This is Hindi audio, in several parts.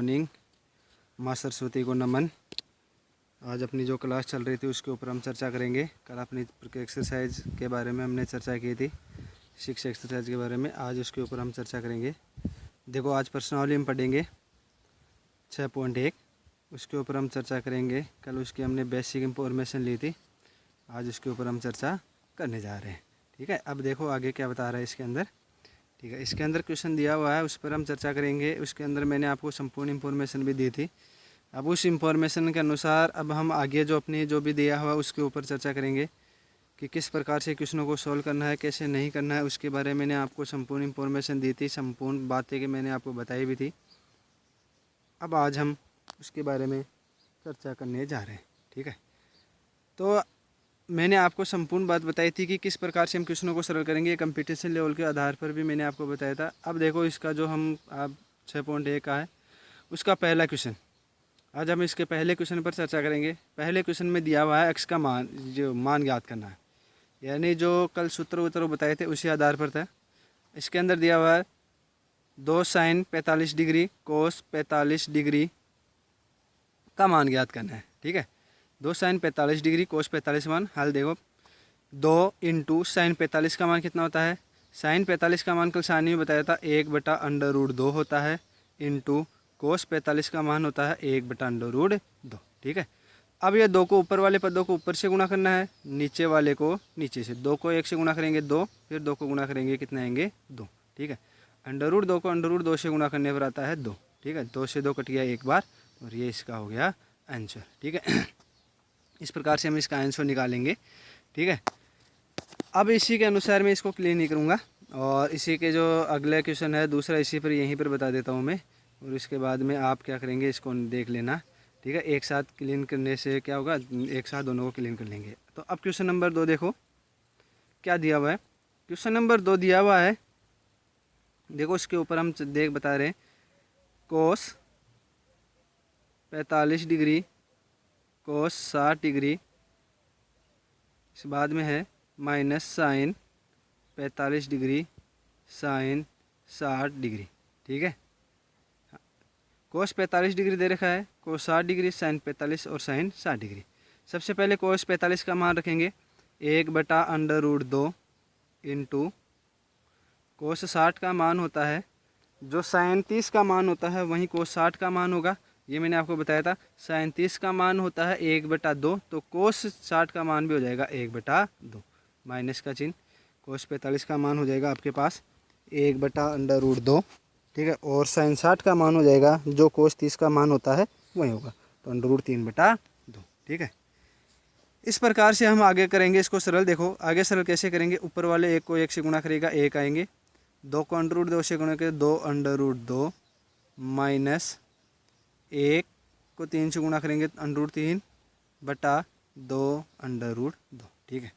मॉर्निंग। माँ सरस्वती को नमन। आज अपनी जो क्लास चल रही थी उसके ऊपर हम चर्चा करेंगे। कल अपनी एक्सरसाइज के बारे में हमने चर्चा की थी, 6 एक्सरसाइज के बारे में। आज उसके ऊपर हम चर्चा करेंगे। देखो, आज प्रश्नावली हम पढ़ेंगे 6.1, उसके ऊपर हम चर्चा करेंगे। कल उसकी हमने बेसिक इंफॉर्मेशन ली थी, आज उसके ऊपर हम चर्चा करने जा रहे हैं। ठीक है, अब देखो आगे क्या बता रहा है इसके अंदर। ठीक है, इसके अंदर क्वेश्चन दिया हुआ है, उस पर हम चर्चा करेंगे। उसके अंदर मैंने आपको संपूर्ण इंफॉर्मेशन भी दी थी। अब उस इंफॉर्मेशन के अनुसार अब हम आगे जो अपनी जो भी दिया हुआ है उसके ऊपर चर्चा करेंगे कि किस प्रकार से क्वेश्चनों को सॉल्व करना है, कैसे नहीं करना है। उसके बारे में मैंने आपको संपूर्ण इंफॉर्मेशन दी थी, संपूर्ण बातें कि मैंने आपको बताई भी थी। अब आज हम उसके बारे में चर्चा करने जा रहे हैं। ठीक है, तो मैंने आपको संपूर्ण बात बताई थी कि किस प्रकार से हम क्वेश्चनों को सरल करेंगे। कंपटीशन लेवल के आधार पर भी मैंने आपको बताया था। अब देखो, इसका जो हम आप 6.1 का है उसका पहला क्वेश्चन, आज हम इसके पहले क्वेश्चन पर चर्चा करेंगे। पहले क्वेश्चन में दिया हुआ है एक्स का मान, जो मान ज्ञात करना है, यानी जो कल सूत्र उत्तर बताए थे उसी आधार पर था। इसके अंदर दिया हुआ है 2 sin 45 डिग्री कोस 45 डिग्री का मान ज्ञात करना है। ठीक है, 2 sin 45 डिग्री कोस 45 मान। हल देखो, 2 इंटू साइन 45 का मान कितना होता है। साइन 45 का मान कल सानी में बताया था 1/√2 होता है, इंटू कोस 45 का मान होता है 1/√2। ठीक है, अब ये 2 को ऊपर वाले पदों को ऊपर से गुणा करना है, नीचे वाले को नीचे से। 2 को 1 से गुणा करेंगे 2, फिर 2 को गुणा करेंगे कितना आएंगे 2। ठीक है, √2 को √2 से गुणा करने पर आता है 2। ठीक है, 2 से 2 कट गया एक बार और ये इसका हो गया आंसर। ठीक है, इस प्रकार से हम इसका आंसर निकालेंगे। ठीक है, अब इसी के अनुसार मैं इसको क्लीन नहीं करूँगा और इसी के जो अगला क्वेश्चन है दूसरा, इसी पर यहीं पर बता देता हूँ मैं, और इसके बाद में आप क्या करेंगे इसको देख लेना। ठीक है, एक साथ क्लीन करने से क्या होगा, एक साथ दोनों को क्लीन कर लेंगे। तो अब क्वेश्चन नंबर 2 देखो क्या दिया हुआ है। क्वेश्चन नंबर 2 दिया हुआ है, देखो उसके ऊपर हम बता रहे हैं कोस 45 डिग्री कोस 60 डिग्री, इस बाद में है minus sine 45 degree sine 60 degree. ठीक है, कोस 45 डिग्री दे रखा है, कोस 60 डिग्री, साइन 45 और साइन 60 डिग्री। सबसे पहले कोस 45 का मान रखेंगे 1/√2 इंटू कोस 60 का मान होता है, जो साइन 30 का मान होता है वहीं कोस 60 का मान होगा। ये मैंने आपको बताया था, साइन 30 का मान होता है 1/2, तो कोस 60 का मान भी हो जाएगा 1/2, माइनस का चिन्ह। कोस 45 का मान हो जाएगा आपके पास 1/√2। ठीक है, और साइन 60 का मान हो जाएगा, जो कोस 30 का मान होता है वही होगा, तो √3/2। ठीक है, इस प्रकार से हम आगे करेंगे इसको सरल। देखो आगे सरल कैसे करेंगे, ऊपर वाले 1 को 1 से गुणा करेगा 1 आएंगे, 2 को √2 से गुणा करें 2/2, माइनस 1 को 3 से गुणा करेंगे √3/2/2। ठीक है,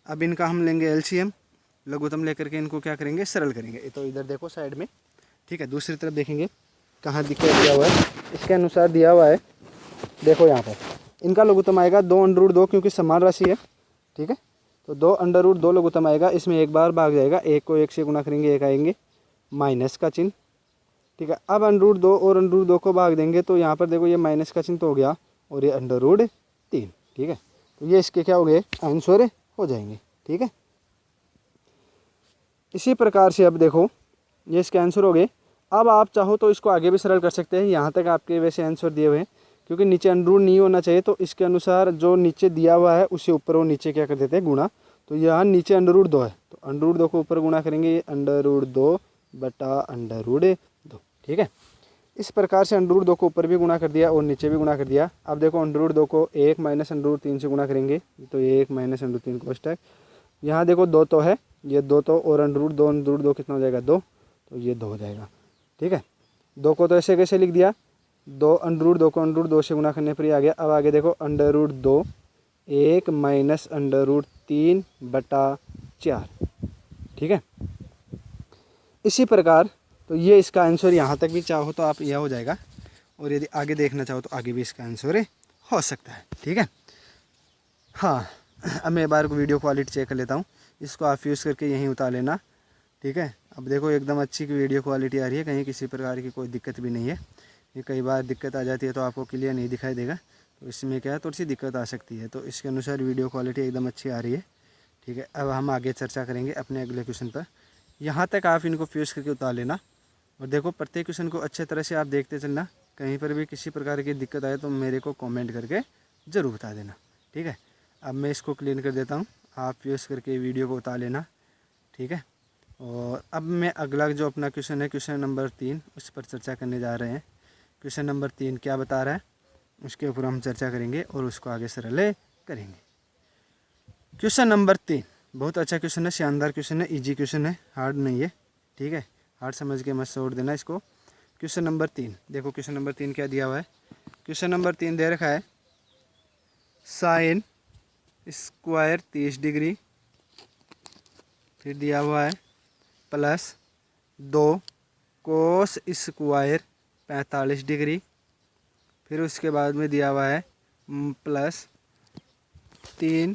अब इनका हम लेंगे एलसीएम, लघुत्तम लेकर के इनको क्या करेंगे, सरल करेंगे। तो इधर देखो साइड में। ठीक है, दूसरी तरफ देखेंगे कहाँ दिया हुआ है, इसके अनुसार दिया हुआ है। देखो यहाँ पर इनका लघुत्तम आएगा 2/2, क्योंकि समान राशि है। ठीक है, तो 2/2 लघुत्तम आएगा, इसमें एक बार भाग जाएगा, 1 को 1 से गुणा करेंगे 1 आएंगे, माइनस का चिन्ह। ठीक है, अब √2 और √2 को भाग देंगे तो यहाँ पर देखो ये माइनस का चिन्ह तो हो गया और ये √3। ठीक है, तो ये इसके क्या हो गए, आंसर हो जाएंगे। ठीक है, इसी प्रकार से अब देखो ये इसके आंसर हो गए। अब आप चाहो तो इसको आगे भी सरल कर सकते हैं, यहाँ तक आपके वैसे आंसर दिए हुए हैं, क्योंकि नीचे अंडरूट नहीं होना चाहिए, तो इसके अनुसार जो नीचे दिया हुआ है उससे ऊपर वो नीचे क्या कर देते हैं, गुणा। तो यहाँ नीचे √2 है, तो √2 को ऊपर गुणा करेंगे, √2/√2। ठीक है, इस प्रकार से √2 को ऊपर भी गुणा कर दिया और नीचे भी गुणा कर दिया। अब देखो √2 को 1 माइनस √3 से गुणा करेंगे, तो 1 माइनस √3 कोष्टक। यहाँ देखो 2 तो है, ये 2 तो, और √2 कितना हो जाएगा 2, तो ये 2 हो जाएगा। ठीक है, 2 को तो ऐसे कैसे लिख दिया, 2 √2 को √2 से गुणा करने पर ही आ गया। अब आगे देखो √2 1 माइनस √3/4। ठीक है, इसी प्रकार तो ये इसका आंसर यहाँ तक भी चाहो तो आप यह हो जाएगा, और यदि आगे देखना चाहो तो आगे भी इसका आंसर हो सकता है। ठीक है, हाँ, अब मैं एक बार वीडियो क्वालिटी चेक कर लेता हूँ, इसको आप यूज़ करके यहीं उतार लेना। ठीक है, अब देखो एकदम अच्छी वीडियो क्वालिटी आ रही है, कहीं किसी प्रकार की कोई दिक्कत भी नहीं है। ये कई बार दिक्कत आ जाती है तो आपको क्लियर नहीं दिखाई देगा, तो इसमें क्या है थोड़ी सी दिक्कत आ सकती है। तो इसके अनुसार वीडियो क्वालिटी एकदम अच्छी आ रही है, ठीक है। अब हम आगे चर्चा करेंगे अपने अगले क्वेश्चन पर। यहाँ तक आप इनको फ्यूज़ करके उतार लेना और देखो प्रत्येक क्वेश्चन को अच्छे तरह से आप देखते चलना। कहीं पर भी किसी प्रकार की दिक्कत आए तो मेरे को कमेंट करके ज़रूर बता देना, ठीक है। अब मैं इसको क्लीन कर देता हूँ, आप फ्यूज़ करके वीडियो को उतार लेना, ठीक है। और अब मैं अगला जो अपना क्वेश्चन है, क्वेश्चन नंबर 3, उस पर चर्चा करने जा रहे हैं। क्वेश्चन नंबर 3 क्या बता रहा है उसके ऊपर हम चर्चा करेंगे और उसको आगे सरल करेंगे। क्वेश्चन नंबर 3 बहुत अच्छा क्वेश्चन है, शानदार क्वेश्चन है, इजी क्वेश्चन है, हार्ड नहीं है, ठीक है। हार्ड समझ के मत छोड़ देना इसको। क्वेश्चन नंबर 3 देखो, क्वेश्चन नंबर 3 क्या दिया हुआ है। क्वेश्चन नंबर 3 दे रखा है साइन स्क्वायर 30 डिग्री, फिर दिया हुआ है प्लस 2 कोस स्क्वायर 45 डिग्री, फिर उसके बाद में दिया हुआ है प्लस 3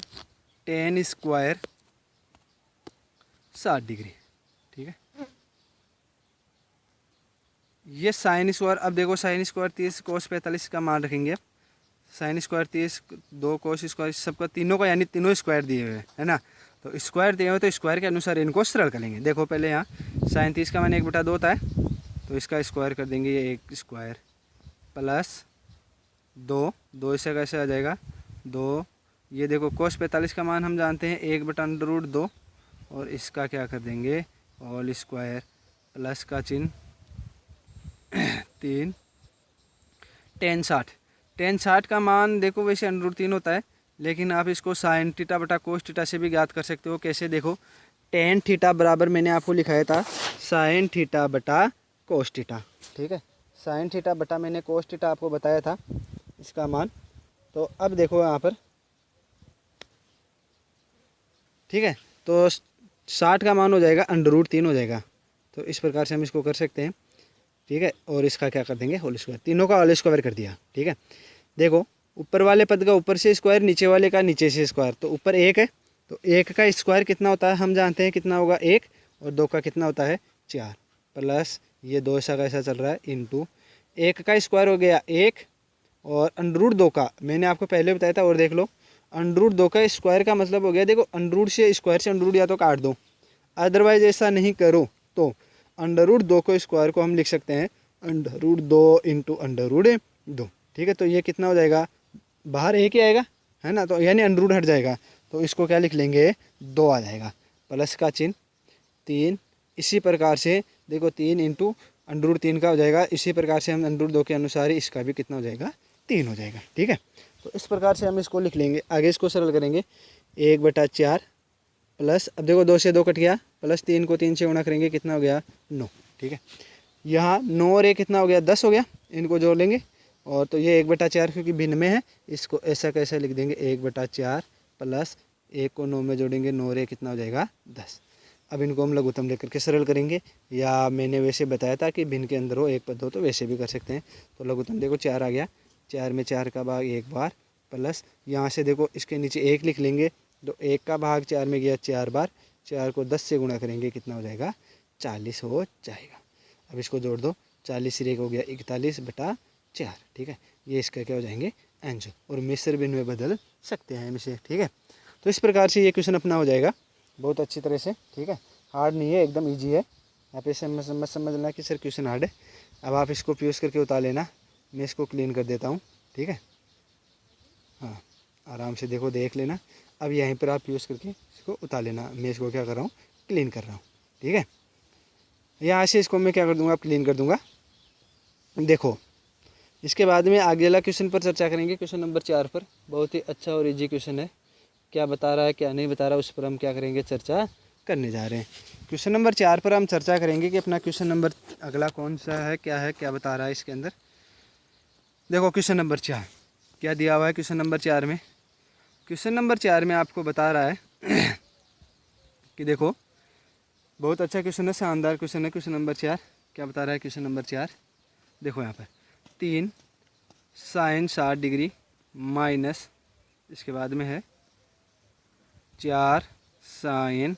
टेन स्क्वायर 60 डिग्री, ठीक है। ये साइन स्क्वायर, अब देखो साइन स्क्वायर 30 कोस 45 का मान रखेंगे। अब साइन स्क्वायर 30 2 कोस स्क्वायर सबका तीनों का यानी तीनों स्क्वायर दिए हुए है ना, तो स्क्वायर दिए हुए तो स्क्वायर के अनुसार इनको सरल करेंगे। देखो पहले यहाँ साइन 30 का मान 1/2 होता है, तो इसका स्क्वायर कर देंगे, ये 1 स्क्वायर प्लस 2 इससे कैसे आ जाएगा 2। ये देखो कोस 45 का मान हम जानते हैं 1/√2, और इसका क्या कर देंगे होल स्क्वायर प्लस का चिन्ह 3 टेन 60 का मान देखो वैसे √3 होता है, लेकिन आप इसको साइन थीटा बटा कोस थीटा से भी ज्ञात कर सकते हो। कैसे देखो, टेन थीटा बराबर मैंने आपको लिखाया था साइन थीटा बटा कोस थीटा, ठीक है। साइन थीटा बटा मैंने कोस थीटा आपको बताया था इसका मान। तो अब देखो यहाँ पर, ठीक है, तो 60 का मान हो जाएगा √3 हो जाएगा, तो इस प्रकार से हम इसको कर सकते हैं, ठीक है। और इसका क्या कर देंगे होल स्क्वायर, तीनों का होल स्क्वायर कर दिया, ठीक है। देखो ऊपर वाले पद का ऊपर से स्क्वायर, नीचे वाले का नीचे से स्क्वायर, तो ऊपर 1 है तो 1 का स्क्वायर कितना होता है हम जानते हैं, कितना होगा 1, और 2 का कितना होता है 4, प्लस ये 2 ऐसा कैसा चल रहा है इंटू 1 का स्क्वायर हो गया 1, और √2 का मैंने आपको पहले बताया था, और देख लो √2 का स्क्वायर का मतलब हो गया, देखो √ से स्क्वायर से √ या तो काट दो, अदरवाइज ऐसा नहीं करो तो √2 को स्क्वायर को हम लिख सकते हैं √2 इंटू √2, ठीक है। तो ये कितना हो जाएगा, बाहर 1 ही आएगा है ना, तो यानी √ हट जाएगा, तो इसको क्या लिख लेंगे 2 आ जाएगा, प्लस का चिन्ह 3। इसी प्रकार से देखो 3 इंटू √3 का हो जाएगा, इसी प्रकार से हम √2 के अनुसार ही इसका भी कितना हो जाएगा 3 हो जाएगा, ठीक है। तो इस प्रकार से हम इसको लिख लेंगे। आगे इसको सरल करेंगे 1/4 प्लस, अब देखो 2 से 2 कट गया, प्लस 3 को 3 से गुणा करेंगे कितना हो गया 9, ठीक है। यहाँ 9 और 1 कितना हो गया 10 हो गया, इनको जोड़ लेंगे, और तो ये 1/4 क्योंकि भिन्न में है इसको ऐसा कैसे लिख देंगे 1/4 प्लस 1 को 9 में जोड़ेंगे 9 और 1 कितना हो जाएगा 10। अब इनको हम लघुत्तम लेकर के सरल करेंगे, या मैंने वैसे बताया था कि भिन्न के अंदर हो एक पद हो तो वैसे भी कर सकते हैं। तो लघुत्तम देखो 4 आ गया, 4 में 4 का भाग 1 बार, प्लस यहाँ से देखो इसके नीचे 1 लिख लेंगे, तो 1 का भाग 4 में गया 4 बार, 4 को 10 से गुणा करेंगे कितना हो जाएगा 40 हो जाएगा। अब इसको जोड़ दो, 40 से 1 हो गया 41/4, ठीक है। ये इसका क्या हो जाएंगे आंसर, और मिश्र भिन्न में बदल सकते हैं हम इसे, ठीक है। तो इस प्रकार से ये क्वेश्चन अपना हो जाएगा बहुत अच्छी तरह से, ठीक है। हार्ड नहीं है, एकदम ईजी है, आप ऐसे मत समझना कि सर क्वेश्चन हार्ड है। अब आप इसको फ्यूज़ करके उतार लेना, मैं इसको क्लीन कर देता हूँ, ठीक है। हाँ आराम से देखो देख लेना। अब यहीं पर आप फ्यूज़ करके इसको उतार लेना, मैं इसको क्या कर रहा हूँ क्लीन कर रहा हूँ, ठीक है। यहाँ से इसको मैं क्या कर दूँगा क्लीन कर दूँगा। देखो इसके बाद में आगे वाला क्वेश्चन पर चर्चा करेंगे, क्वेश्चन नंबर 4 पर। बहुत ही अच्छा और ईजी क्वेश्चन है, क्या बता रहा है क्या नहीं बता रहा उस पर हम क्या करेंगे चर्चा करने जा रहे हैं। क्वेश्चन नंबर 4 पर हम चर्चा करेंगे कि अपना क्वेश्चन नंबर अगला कौन सा है, क्या बता रहा है इसके अंदर। देखो क्वेश्चन नंबर 4 क्या दिया हुआ है। क्वेश्चन नंबर 4 में, क्वेश्चन नंबर 4 में आपको बता रहा है कि देखो बहुत अच्छा क्वेश्चन है, शानदार क्वेश्चन है। क्वेश्चन नंबर 4 क्या बता रहा है, क्वेश्चन नंबर 4 देखो यहाँ पर 3 साइन 60 डिग्री माइनस, इसके बाद में है 4 साइन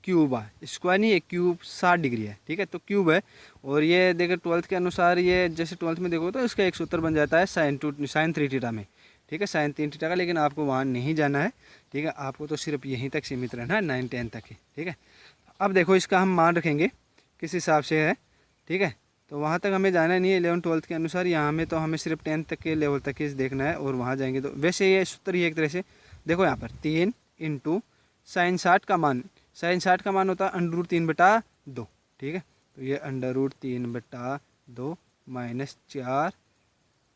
क्यूब है, स्क्वायर नहीं है, क्यूब 60 डिग्री है, ठीक है। तो क्यूब है, और ये देखो 12th के अनुसार, ये जैसे 12th में देखो तो इसका एक सूत्र बन जाता है साइन 3 थीटा में, ठीक है, साइन 3 थीटा का। लेकिन आपको वहाँ नहीं जाना है, ठीक है, आपको तो सिर्फ यहीं तक सीमित रहना है, 9 10 तक ही, ठीक है। अब देखो इसका हम मान रखेंगे किस हिसाब से है, ठीक है। तो वहाँ तक हमें जाना नहीं है 11 12th के अनुसार, यहाँ में तो हमें सिर्फ 10th तक के लेवल तक ही देखना है, और वहाँ जाएंगे तो वैसे ये सूत्र ही एक तरह से देखो यहाँ पर 3 इंटू साइन 60 का मान, साइन 60 का मान होता है √3/2, ठीक है। तो ये √3/2 माइनस 4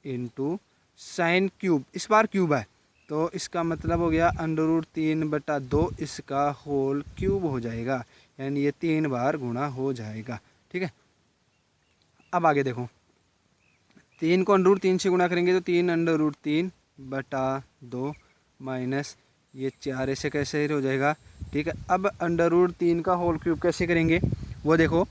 इंटू साइन क्यूब, इस बार क्यूब है तो इसका मतलब हो गया √3/2 इसका होल क्यूब हो जाएगा, यानी ये 3 बार गुणा हो जाएगा, ठीक है। अब आगे देखो, 3 को √3 से गुणा करेंगे तो 3√3/2 माइनस ये 4 ऐसे कैसे हो जाएगा, ठीक है। अब √3 का होल क्यूब कैसे करेंगे वो देखो,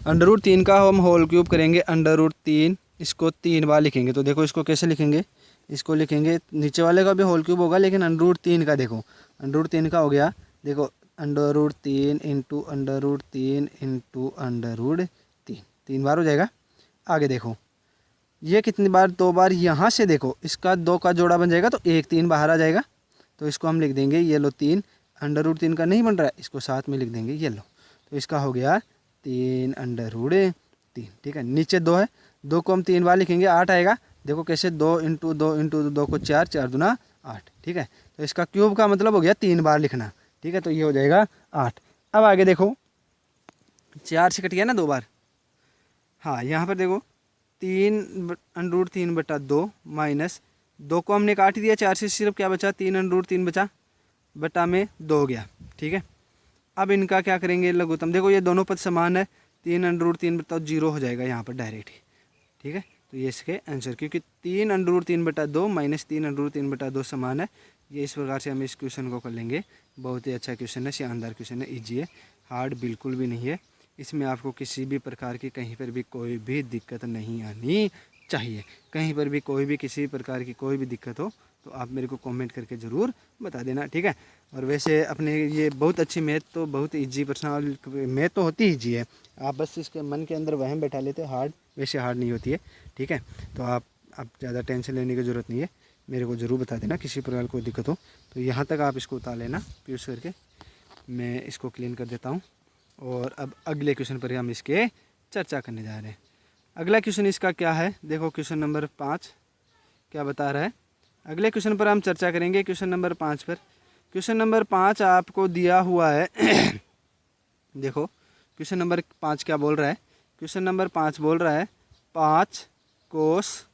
√3 का हम होल क्यूब करेंगे, √3 इसको 3 बार लिखेंगे। तो देखो इसको कैसे लिखेंगे, इसको लिखेंगे, नीचे वाले का भी होल क्यूब होगा, लेकिन √3 का देखो, √3 का हो गया, देखो √3 इंटू √3 इंटू √3, 3 बार हो जाएगा। आगे देखो ये कितनी बार, 2 बार, यहाँ से देखो इसका 2 का जोड़ा बन जाएगा तो 1 3 बाहर आ जाएगा, तो इसको हम लिख देंगे ये लो 3, √3 का नहीं बन रहा है, इसको साथ में लिख देंगे ये लो, तो इसका हो गया 3 √3, ठीक है। नीचे 2 है, 2 को हम 3 बार लिखेंगे, 8 आएगा, देखो कैसे 2 इंटू 2 इंटू 2 को 4, 4 दूना 8, ठीक है। तो इसका क्यूब का मतलब हो गया 3 बार लिखना, ठीक है। तो ये हो जाएगा 8। अब आगे देखो 4 से कट गया ना 2 बार, हाँ यहाँ पर देखो 3 √3/2 माइनस 2 को हमने काट दिया, 4 से सिर्फ क्या बचा, 3 √3 बचा, बटा में 2 हो गया, ठीक है। अब इनका क्या करेंगे लघुत्तम, देखो ये दोनों पद समान है, 3 √3 0 हो जाएगा यहाँ पर डायरेक्ट ही, ठीक है। तो ये इसके आंसर, क्योंकि 3 √3/2 माइनस 3 √3/2 समान है। ये इस प्रकार से हम इस क्वेश्चन को कर लेंगे। बहुत ही अच्छा क्वेश्चन है, शानदार क्वेश्चन है, ईजी है, हार्ड बिल्कुल भी नहीं है। इसमें आपको किसी भी प्रकार की कहीं पर भी कोई भी दिक्कत नहीं आनी चाहिए। कहीं पर भी कोई भी किसी प्रकार की कोई भी दिक्कत हो तो आप मेरे को कमेंट करके ज़रूर बता देना, ठीक है। और वैसे अपने ये बहुत अच्छी मैथ तो बहुत ईजी पर्सनल मैथ तो होती ही ईजी है, आप बस इसके मन के अंदर वहम बैठा लेते, हार्ड वैसे हार्ड नहीं होती है, ठीक है। तो आप ज़्यादा टेंशन लेने की ज़रूरत नहीं है, मेरे को ज़रूर बता देना किसी प्रकार कोई दिक्कत हो तो यहाँ तक आप इसको उतार लेना पीयूष करके, मैं इसको क्लीन कर देता हूँ। और अब अगले क्वेश्चन पर हम इसके चर्चा करने जा रहे हैं। अगला क्वेश्चन इसका क्या है, देखो क्वेश्चन नंबर 5 क्या बता रहा है। अगले क्वेश्चन पर हम चर्चा करेंगे, क्वेश्चन नंबर 5 पर। क्वेश्चन नंबर 5 आपको दिया हुआ है देखो क्वेश्चन नंबर 5 क्या बोल रहा है, क्वेश्चन नंबर 5 बोल रहा है 5 कोस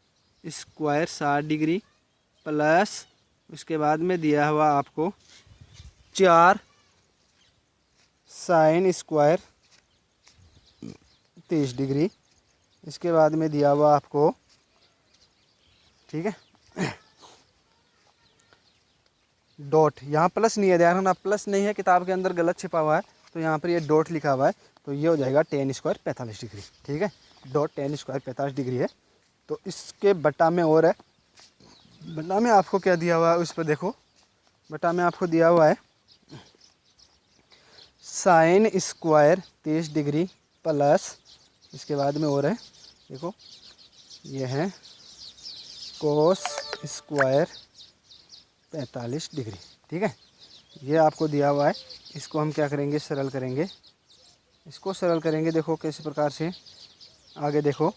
स्क्वायर 60 डिग्री प्लस उसके बाद में दिया हुआ आपको 4 साइन स्क्वायर 30 डिग्री, इसके बाद में दिया हुआ आपको, ठीक है, डॉट, यहाँ प्लस नहीं है, ध्यान रखना प्लस नहीं है, किताब के अंदर गलत छिपा हुआ है, तो यहाँ पर ये डॉट लिखा हुआ है, तो ये हो जाएगा tan स्क्वायर 45 डिग्री, ठीक है। डॉट tan स्क्वायर 45 डिग्री है, तो इसके बटा में और है, बटा में आपको क्या दिया हुआ है उस पर देखो, बटा में आपको दिया हुआ है साइन स्क्वायर 30 डिग्री प्लस इसके बाद में और है, देखो ये है कोस स्क्वायर 45 डिग्री, ठीक है। ये आपको दिया हुआ है, इसको हम क्या करेंगे, सरल करेंगे, इसको सरल करेंगे। देखो किस प्रकार से, आगे देखो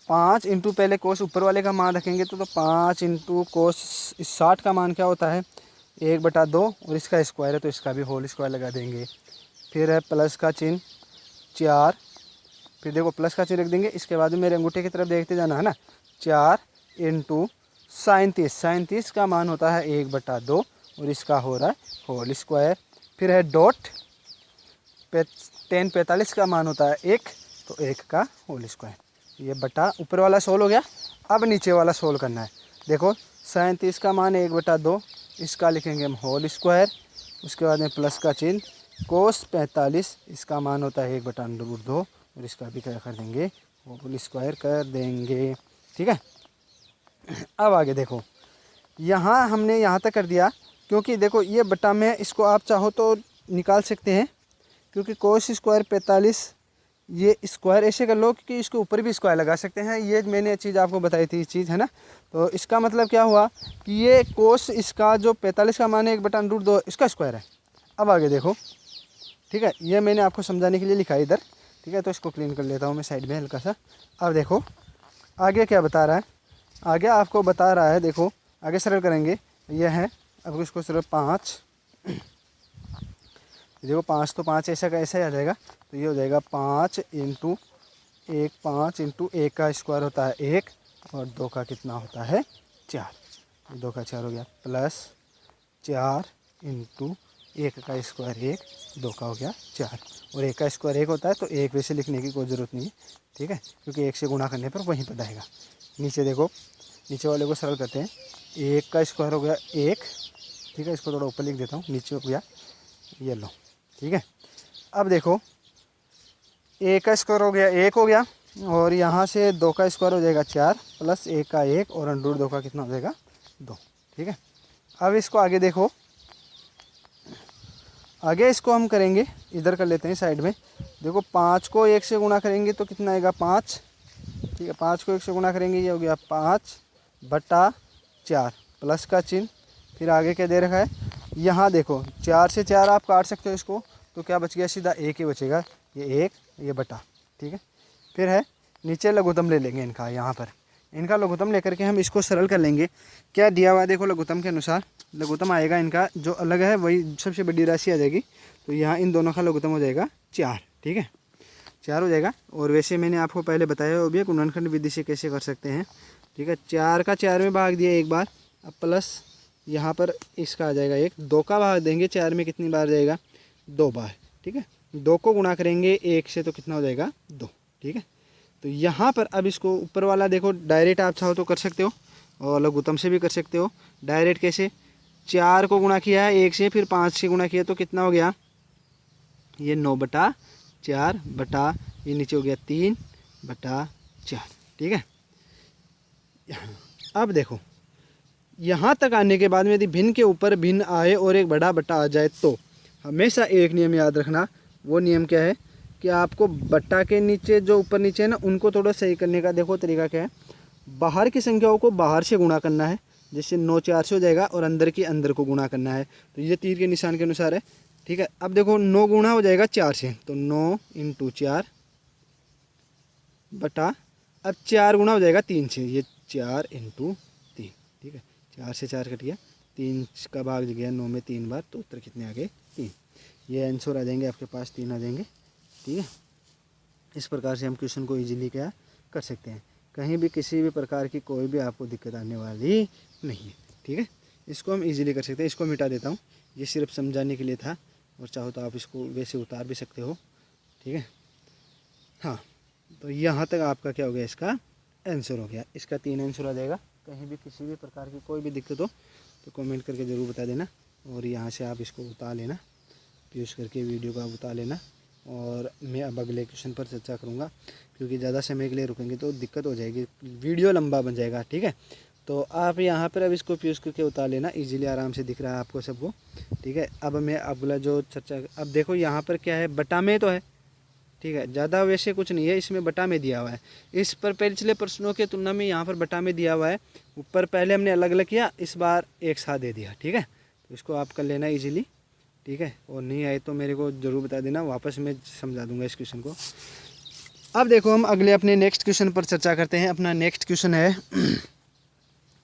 5 इंटू पहले कोस ऊपर वाले का मान रखेंगे तो 5 इंटू कोस 60 का मान क्या होता है 1/2, और इसका स्क्वायर है तो इसका भी होल स्क्वायर लगा देंगे। फिर है प्लस का चिन्ह 4, फिर देखो प्लस का चिन्ह रख देंगे, इसके बाद मेरे अंगूठे की तरफ देखते जाना है ना, 4 इंटू साइन 30 का मान होता है 1/2 और इसका हो रहा है होल स्क्वायर। फिर है डॉट, tan 45 का मान होता है 1, तो 1 का होल स्क्वायर। ये बटा ऊपर वाला सोल्व हो गया। अब नीचे वाला सोल्व करना है। देखो साइन 30 का मान 1/2, इसका लिखेंगे हम होल स्क्वायर, उसके बाद में प्लस का चिन्ह, कोस 45 इसका मान होता है 1/√2 और इसका भी क्या कर देंगे, होल स्क्वायर कर देंगे, ठीक है। अब आगे देखो, यहाँ हमने यहाँ तक कर दिया, क्योंकि देखो ये बटा में इसको आप चाहो तो निकाल सकते हैं, क्योंकि कोस स्क्वायर 45, ये स्क्वायर ऐसे कर लो कि इसके ऊपर भी स्क्वायर लगा सकते हैं। ये मैंने चीज़ आपको बताई थी, चीज़ है ना। तो इसका मतलब क्या हुआ कि ये कोस इसका जो 45 का मान है 1/√2 इसका स्क्वायर है। अब आगे देखो, ठीक है, ये मैंने आपको समझाने के लिए लिखा है इधर, ठीक है। तो इसको क्लीन कर लेता हूँ मैं साइड में हल्का सा। अब देखो आगे क्या बता रहा है, आगे आपको बता रहा है, देखो आगे सरल करेंगे, यह है, अब इसको सरल 5, देखो 5 तो 5 ऐसा का ऐसा ही आ जाएगा। तो ये हो जाएगा 5 इंटू 1, 5 इंटू 1 का स्क्वायर होता है 1, और 2 का कितना होता है 4, 2 का 4 हो गया, प्लस 4 इंटू 1 का स्क्वायर 1, 2 का हो गया 4, और 1 का स्क्वायर 1 होता है, तो 1 वैसे लिखने की कोई ज़रूरत नहीं है, ठीक है, क्योंकि 1 से गुणा करने पर वहीं पर आएगा। नीचे देखो, नीचे वाले को सरल करते हैं, 1 का स्क्वायर हो गया 1, ठीक है, इसको थोड़ा ऊपर लिख देता हूँ, नीचे हो गया ये लो, ठीक है। अब देखो 1 का स्क्वायर हो गया 1 हो गया, और यहाँ से 2 का स्क्वायर हो जाएगा 4, प्लस 1 का 1, और √2 का कितना हो जाएगा 2, ठीक है। अब इसको आगे देखो, आगे इसको हम करेंगे, इधर कर लेते हैं साइड में। देखो 5 को 1 से गुणा करेंगे तो कितना आएगा 5, ठीक है, 5 को 1 से गुणा करेंगे, ये हो गया 5/4, प्लस का चिन्ह, फिर आगे क्या दे रखा है, यहाँ देखो 4 से 4 आप काट सकते हो इसको, तो क्या बच गया, सीधा 1 ही बचेगा, ये 1, ये बटा, ठीक है। फिर है नीचे लघुत्तम ले लेंगे इनका, यहाँ पर इनका लघुत्तम लेकर के हम इसको सरल कर लेंगे। क्या दिया हुआ है देखो, लघुत्तम के अनुसार लघुत्तम आएगा इनका जो अलग है वही सबसे बड़ी राशि आ जाएगी, तो यहाँ इन दोनों का लघुत्तम हो जाएगा 4, ठीक है, 4 हो जाएगा। और वैसे मैंने आपको पहले बताया वो भी गुणनखंड विधि से कैसे कर सकते हैं, ठीक है। 4 का 4 में भाग दिया एक बार, अब प्लस यहाँ पर इसका आ जाएगा 1, 2 का भाग देंगे 4 में कितनी बार जाएगा 2 बार, ठीक है। 2 को गुणा करेंगे 1 से तो कितना हो जाएगा 2, ठीक है। तो यहाँ पर अब इसको ऊपर वाला देखो, डायरेक्ट आप चाहो तो कर सकते हो, और लघुत्तम से भी कर सकते हो। डायरेक्ट कैसे, 4 को गुणा किया है 1 से, फिर 5 से गुणा किया तो कितना हो गया, ये 9/4 बटा, ये नीचे हो गया 3/4, ठीक है। अब देखो यहाँ तक आने के बाद में यदि भिन्न के ऊपर भिन्न आए और एक बड़ा बटा आ जाए तो हमेशा एक नियम याद रखना। वो नियम क्या है कि आपको बट्टा के नीचे जो ऊपर नीचे है ना, उनको थोड़ा सही करने का देखो तरीका क्या है, बाहर की संख्याओं को बाहर से गुणा करना है, जैसे 9 4 से हो जाएगा, और अंदर की अंदर को गुणा करना है, तो ये तीर के निशान के अनुसार है, ठीक है। अब देखो 9 गुणा हो जाएगा 4 से, तो 9 इंटू 4 बटा, अब 4 गुणा हो जाएगा 3 से, ये 4 इंटू 3, ठीक है, 4 से 4 कट गया, 3 का भाग गया 9 में 3 बार, तो उत्तर कितने आ गए 3, ये आंसर आ जाएंगे आपके पास, 3 आ जाएंगे, ठीक है। इस प्रकार से हम क्वेश्चन को इजीली क्या कर सकते हैं, कहीं भी किसी भी प्रकार की कोई भी आपको दिक्कत आने वाली नहीं है, ठीक है। इसको हम इजीली कर सकते हैं। इसको मिटा देता हूँ, ये सिर्फ समझाने के लिए था, और चाहो तो आप इसको वैसे उतार भी सकते हो, ठीक है। हाँ, तो यहाँ तक आपका क्या हो गया, इसका आंसर हो गया, इसका 3 आंसर आ जाएगा। कहीं भी किसी भी प्रकार की कोई भी दिक्कत हो तो कमेंट करके ज़रूर बता देना, और यहाँ से आप इसको उतार लेना, यूज़ करके वीडियो का उतार लेना, और मैं अब अगले क्वेश्चन पर चर्चा करूँगा, क्योंकि ज़्यादा समय के लिए रुकेंगे तो दिक्कत हो जाएगी, वीडियो लंबा बन जाएगा, ठीक है। तो आप यहाँ पर अब इसको यूज़ करके उतार लेना, इजीली आराम से दिख रहा है आपको सबको, ठीक है। अब मैं अगला जो चर्चा, अब देखो यहाँ पर क्या है, बटा में तो है, ठीक है, ज़्यादा वैसे कुछ नहीं है, इसमें बटा में दिया हुआ है। इस पर पिछले प्रश्नों के तुलना में यहाँ पर बटा में दिया हुआ है, ऊपर पहले हमने अलग अलग किया, इस बार एक साथ दे दिया, ठीक है। तो इसको आप कर लेना इजीली, ठीक है, और नहीं आए तो मेरे को ज़रूर बता देना, वापस मैं समझा दूंगा इस क्वेश्चन को। अब देखो हम अगले अपने नेक्स्ट क्वेश्चन पर चर्चा करते हैं। अपना नेक्स्ट क्वेश्चन है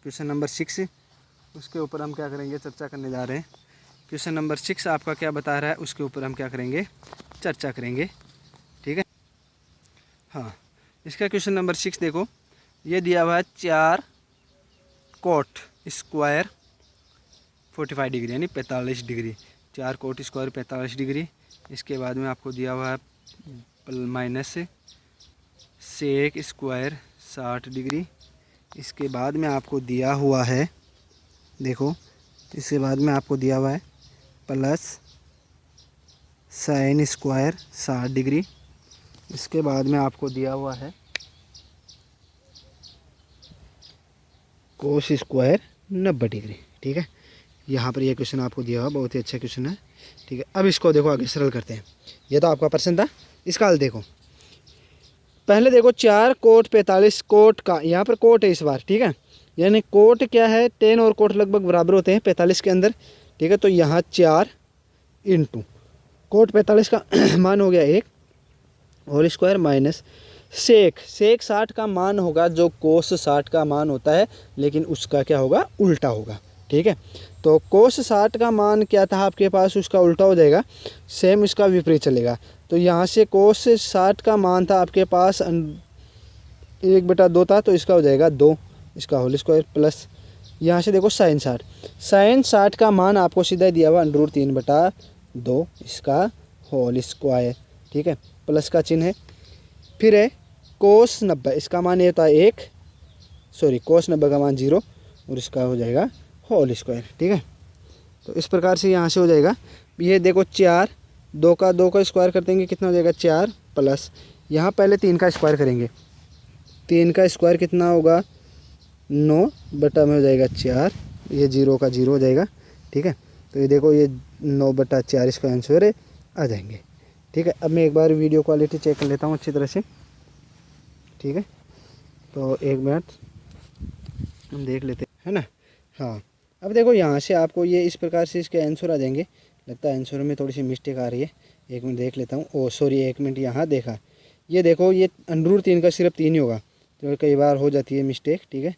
क्वेश्चन नंबर 6, उसके ऊपर हम क्या करेंगे, चर्चा करने जा रहे हैं। क्वेश्चन नंबर 6 आपका क्या बता रहा है, उसके ऊपर हम क्या करेंगे, चर्चा करेंगे, ठीक है। हाँ, इसका क्वेश्चन नंबर 6 देखो, ये दिया हुआ है 4 कोट स्क्वायर 45 डिग्री यानी 45 डिग्री, 4 कोट स्क्वायर 45 डिग्री। इसके बाद में आपको दिया हुआ है माइनस सेक स्क्वायर 60 डिग्री। इसके बाद में आपको दिया हुआ है, देखो इसके बाद में आपको दिया हुआ है प्लस साइन स्क्वायर 60 डिग्री। इसके बाद में आपको दिया हुआ है कोस स्क्वायर 90 डिग्री, ठीक है। यहाँ पर ये क्वेश्चन आपको दिया हुआ, बहुत ही अच्छा क्वेश्चन है। ठीक है, अब इसको देखो आगे सरल करते हैं। ये तो आपका प्रश्न था, इसका हल देखो। पहले देखो 4 कोट 45 कोट का, यहाँ पर कोट है इस बार। ठीक है, यानी कोट क्या है, 10 और कोट लगभग बराबर होते हैं 45 के अंदर। ठीक है, तो यहाँ 4 इंटू कोट 45 का मान हो गया 1 होल स्क्वायर माइनस सेक 60 का मान होगा जो कोस 60 का मान होता है, लेकिन उसका क्या होगा, उल्टा होगा। ठीक है, तो कोस 60 का मान क्या था आपके पास, उसका उल्टा हो जाएगा, सेम इसका विपरीत चलेगा। तो यहाँ से कोस 60 का मान था आपके पास 1/2 था, तो इसका हो जाएगा 2 इसका होल स्क्वायर प्लस यहाँ से देखो साइन 60 का मान आपको सीधा दिया हुआ √3/2 इसका होल स्क्वायर। ठीक है, प्लस का चिन्ह है। फिर है कोस 90, इसका मान ये होता है 1, सॉरी कोस 90 का मान 0 और इसका हो जाएगा होल स्क्वायर। ठीक है, तो इस प्रकार से यहाँ से हो जाएगा। ये देखो 4 2 का स्क्वायर कर देंगे, कितना हो जाएगा 4 प्लस यहाँ पहले 3 का स्क्वायर करेंगे। 3 का स्क्वायर कितना होगा 9 में हो जाएगा 4, ये 0 का 0 हो जाएगा। ठीक है, तो ये देखो ये 9/4 इसका आंसर आ जाएंगे। ठीक है, अब मैं एक बार वीडियो क्वालिटी चेक कर लेता हूँ अच्छी तरह से। ठीक है, तो एक मिनट हम देख लेते हैं, है ना। हाँ, अब देखो यहाँ से आपको ये इस प्रकार से इसके आंसर आ जाएंगे। लगता है आंसर में थोड़ी सी मिस्टेक आ रही है, एक मिनट देख लेता हूँ। ओ सॉरी, एक मिनट, यहाँ देखा, ये देखो ये √3 का सिर्फ 3 ही होगा, तो कई बार हो जाती है मिस्टेक। ठीक है,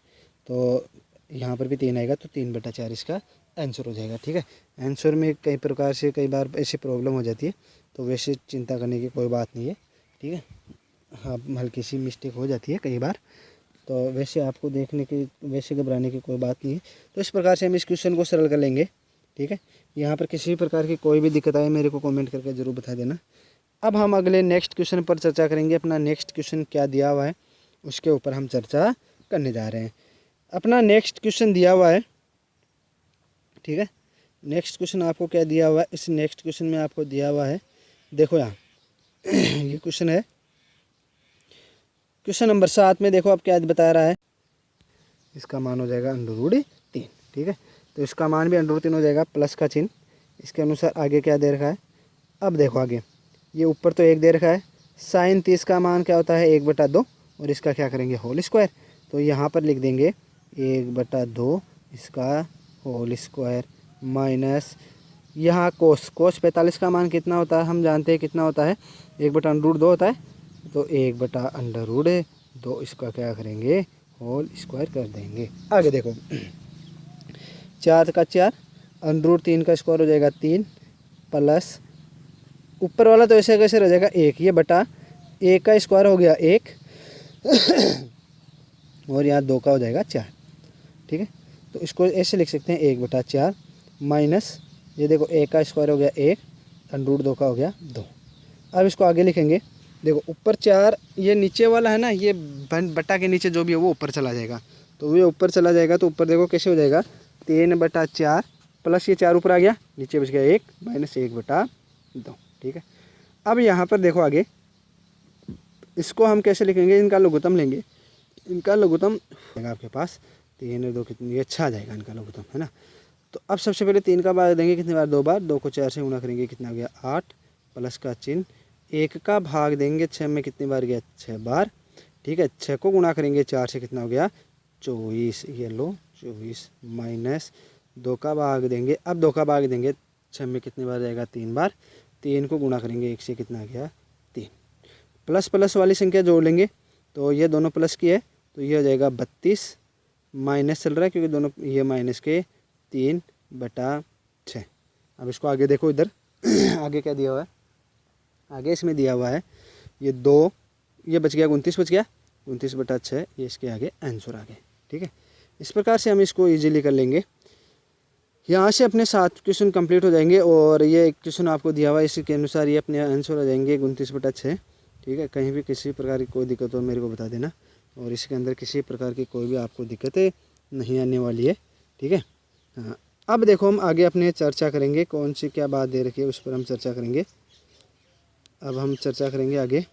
तो यहाँ पर भी 3 आएगा, तो 3/4 इसका आंसर हो जाएगा। ठीक है, आंसर में कई प्रकार से कई बार ऐसी प्रॉब्लम हो जाती है, तो वैसे चिंता करने की कोई बात नहीं है। ठीक है, हाँ हल्की सी मिस्टेक हो जाती है कई बार, तो वैसे आपको देखने की, वैसे घबराने की कोई बात नहीं है। तो इस प्रकार से हम इस क्वेश्चन को सरल कर लेंगे। ठीक है, यहाँ पर किसी प्रकार की कोई भी दिक्कत आए मेरे को कमेंट करके ज़रूर बता देना। अब हम अगले नेक्स्ट क्वेश्चन पर चर्चा करेंगे। अपना नेक्स्ट क्वेश्चन क्या दिया हुआ है उसके ऊपर हम चर्चा करने जा रहे हैं। अपना नेक्स्ट क्वेश्चन दिया हुआ है। ठीक है, नेक्स्ट क्वेश्चन आपको क्या दिया हुआ है, इस नेक्स्ट क्वेश्चन में आपको दिया हुआ है, देखो यहाँ ये क्वेश्चन है, क्वेश्चन नंबर 7 में देखो अब क्या बता रहा है, इसका मान हो जाएगा √3। ठीक है, तो इसका मान भी √3 हो जाएगा, प्लस का चिन्ह। इसके अनुसार आगे क्या दे रखा है, अब देखो आगे ये ऊपर तो 1 दे रखा है, साइन 30 का मान क्या होता है 1/2 और इसका क्या करेंगे होल स्क्वायर। तो यहाँ पर लिख देंगे 1/2 इसका होल स्क्वायर माइनस यहाँ कोस 45 का मान कितना होता है, हम जानते हैं कितना होता है, 1/√2 होता है, तो 1/√2 इसका क्या करेंगे होल स्क्वायर कर देंगे। आगे देखो 4 का 4 √3 का स्क्वायर हो जाएगा 3 प्लस ऊपर वाला तो ऐसे कैसे रह जाएगा 1, ये बटा 1 का स्क्वायर हो गया 1 और यहाँ 2 का हो जाएगा 4। ठीक है, तो इसको ऐसे लिख सकते हैं 1/4 माइनस ये देखो 1 का स्क्वायर हो गया 1 √2 का हो गया 2। अब इसको आगे लिखेंगे, देखो ऊपर 4, ये नीचे वाला है ना, ये बटा के नीचे जो भी है वो ऊपर चला जाएगा, तो ये ऊपर चला जाएगा, तो ऊपर देखो कैसे हो जाएगा 3/4 प्लस ये 4 ऊपर आ गया, नीचे बच गया 1 माइनस 1/2। ठीक है, अब यहाँ पर देखो आगे इसको हम कैसे लिखेंगे, इनका लघुत्तम लेंगे, इनका लघुत्तम आपके पास 3 और 2 कितनी, ये 6 आ जाएगा इनका लघुत्तम, है ना। तो अब सबसे पहले 3 का भाग देंगे कितनी बार, 2 बार, 2 को 4 से गुणा करेंगे कितना हो गया 8 प्लस का चिन्ह, 1 का भाग देंगे 6 में कितनी बार गया 6 बार। ठीक है, 6 को गुणा करेंगे 4 से कितना हो गया 24, ये लो 24 माइनस 2 का भाग देंगे, अब 2 का भाग देंगे 6 में कितनी बार जाएगा 3 बार, 3 को गुणा करेंगे 1 से कितना आ गया 3, प्लस प्लस वाली संख्या जोड़ लेंगे, तो ये दोनों प्लस की है, तो ये हो जाएगा 32 माइनस चल रहा है क्योंकि दोनों ये माइनस के 3/6। अब इसको आगे देखो इधर आगे क्या दिया हुआ है, आगे इसमें दिया हुआ है ये 2, ये बच गया 29 बच गया 29/6, ये इसके आगे आंसर आ गए। ठीक है, इस प्रकार से हम इसको इजीली कर लेंगे। यहाँ से अपने 7 क्वेश्चन कंप्लीट हो जाएंगे और ये एक क्वेश्चन आपको दिया हुआ है, इसके अनुसार ये अपने आंसर हो जाएंगे 29/6। ठीक है, कहीं भी किसी प्रकार की कोई दिक्कत हो मेरे को बता देना, और इसके अंदर किसी प्रकार की कोई भी आपको दिक्कतें नहीं आने वाली है। ठीक है, हाँ अब देखो हम आगे अपने चर्चा करेंगे, कौन सी क्या बात दे रखी है उस पर हम चर्चा करेंगे। अब हम चर्चा करेंगे आगे